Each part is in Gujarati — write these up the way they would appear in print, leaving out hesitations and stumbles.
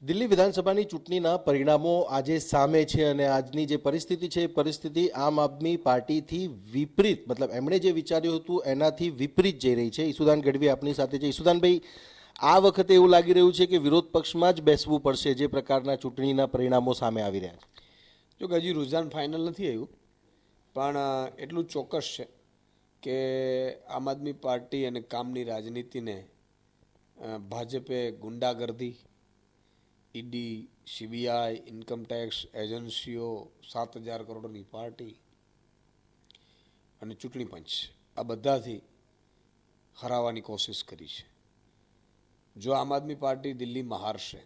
દિલ્હી વિધાનસભાની ચૂંટણીના પરિણામો આજે સામે છે અને આજની જે પરિસ્થિતિ છે એ પરિસ્થિતિ આમ આદમી પાર્ટીથી વિપરીત મતલબ એમણે જે વિચાર્યું હતું એનાથી વિપરીત જઈ રહી છે। ઈસુદાન ગઢવી આપણી સાથે છે। ઈસુદાનભાઈ, આ વખતે એવું લાગી રહ્યું છે કે વિરોધ પક્ષમાં જ બેસવું પડશે જે પ્રકારના ચૂંટણીના પરિણામો સામે આવી રહ્યા છે। જો હજી રુઝાન ફાઇનલ નથી આવ્યું, પણ એટલું ચોક્કસ છે કે આમ આદમી પાર્ટી અને કામની રાજનીતિને ભાજપે ગુંડાગર્દી, ઈડી, સીબીઆઈ, ઇન્કમટેક્સ એજન્સીઓ, 7,000 કરોડની પાર્ટી અને ચૂંટણી પંચ, આ બધાથી હરાવવાની કોશિશ કરી છે। જો આમ આદમી પાર્ટી દિલ્હીમાં હારશે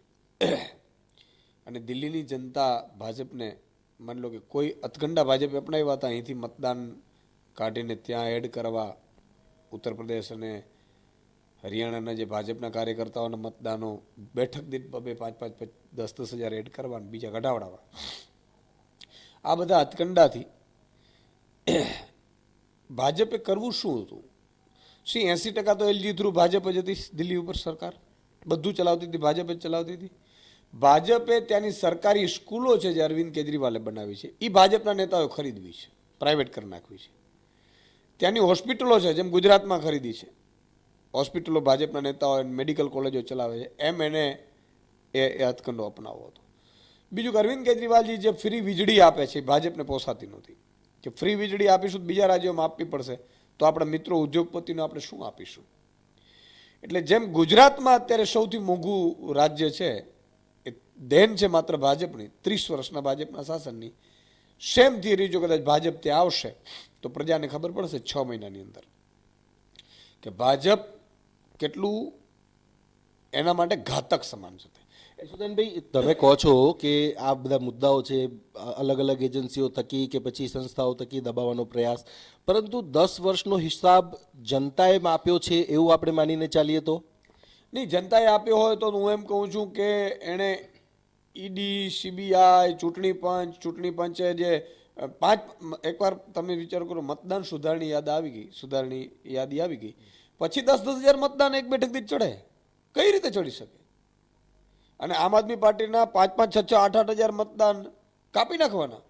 અને દિલ્હીની જનતા ભાજપને માની લો કે કોઈ અતગંડા ભાજપે અપનાવ્યા હતા, અહીંથી મતદાન કાઢીને ત્યાં એડ કરવા, ઉત્તર પ્રદેશ અને હરિયાણાના જે ભાજપના કાર્યકર્તાઓના મતદાનો બેઠક દીઠ 2-5-5, 10-10 હજાર એડ કરવા, બીજા ઘટાડવા, આ બધા અતકંડાથી ભાજપે કરવું શું હતું? 80% તો એલજી થ્રુ ભાજપ જ હતી દિલ્હી ઉપર સરકાર, બધું ચલાવતી હતી ભાજપ જ ચલાવતી હતી। ભાજપે ત્યાંની સરકારી સ્કૂલો છે જે અરવિંદ કેજરીવાલે બનાવી છે, એ ભાજપના નેતાઓએ ખરીદવી છે, પ્રાઇવેટ કરી નાખવી છે। ત્યાંની હોસ્પિટલો છે જેમ ગુજરાતમાં ખરીદી છે, હોસ્પિટલો ભાજપના નેતાઓ મેડિકલ કોલેજો ચલાવે છે, એમ એને એ હથકંડો અપનાવવો હતો। બીજું કે અરવિંદ કેજરીવાલજી જે ફ્રી વીજળી આપે છે ભાજપને પોસાતી નહોતી, કે ફ્રી વીજળી આપીશું બીજા રાજ્યોમાં આપવી પડશે તો આપણા મિત્રો ઉદ્યોગપતિનો આપણે શું આપીશું? એટલે જેમ ગુજરાતમાં અત્યારે સૌથી મોંઘું રાજ્ય છે, એ દેન છે માત્ર ભાજપની, 30 વર્ષના ભાજપના શાસનની, સેમ થિયરી જો કદાચ ભાજપ ત્યાં આવશે તો પ્રજાને ખબર પડશે 6 મહિનાની અંદર કે ભાજપ કેટલું એના માટે ઘાતક સમાન છે। ઈસુદાનભાઈ, તમે કહો છો કે આ બધા મુદ્દાઓ છે અલગ અલગ એજન્સીઓ થકી કે પછી સંસ્થાઓ થકી દબાવવાનો પ્રયાસ, પરંતુ 10 વર્ષનો હિસાબ જનતાએ માપ્યો છે એવું આપણે માનીને ચાલીએ તો? નહીં, જનતાએ આપ્યો હોય તો હું એમ કહું છું કે એણે ઈડી, સીબીઆઈ, ચૂંટણી પંચે જે એકવાર તમે વિચાર કરો, મતદાન સુધારણી યાદી આવી ગઈ પછી 10-10 હજાર મતદાન એક બેઠક દીઠ ચડે, કઈ રીતે ચડી શકે? અને આમ આદમી પાર્ટીના 5-5, 6-6, 8-8 હજાર મતદાન કાપી નાખવાના,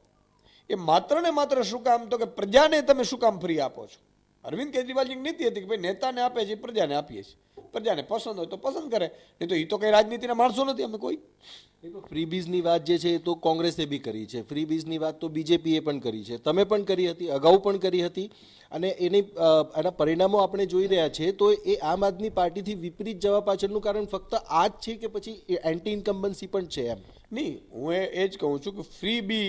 એ માત્ર ને માત્ર શું કામ? તો કે પ્રજાને તમે શું કામ ફ્રી આપો છો? અરવિંદ કેજરીવાલજીની નીતિ હતી કે ભાઈ નેતાને આપે છે પ્રજાને આપીએ છીએ, પ્રજાને પસંદ હોય તો પસંદ કરે, નહીં તો એ તો કઈ રાજનીતિના માણસો નથી અમે કોઈ। ફ્રીબીઝની વાત જે છે એ તો કોંગ્રેસે બી કરી છે, ફ્રીબીઝની વાત તો બીજેપીએ પણ કરી છે, તમે પણ કરી હતી, અગાઉ પણ કરી હતી, અને એના પરિણામો આપણે જોઈ રહ્યા છે। તો એ આમ આદમી પાર્ટીથી વિપરીત જવા પાછળનું કારણ ફક્ત આ જ છે કે પછી એન્ટી ઇન્કમ્બન્સી પણ છે એમ? નહીં, હું એ જ કહું છું કે ફ્રીબી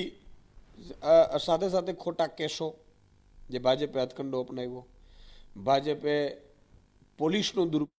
સાથે સાથે ખોટા કેસો જે ભાજપે હથકંડો અપનાવ્યો, ભાજપે પોલીસનો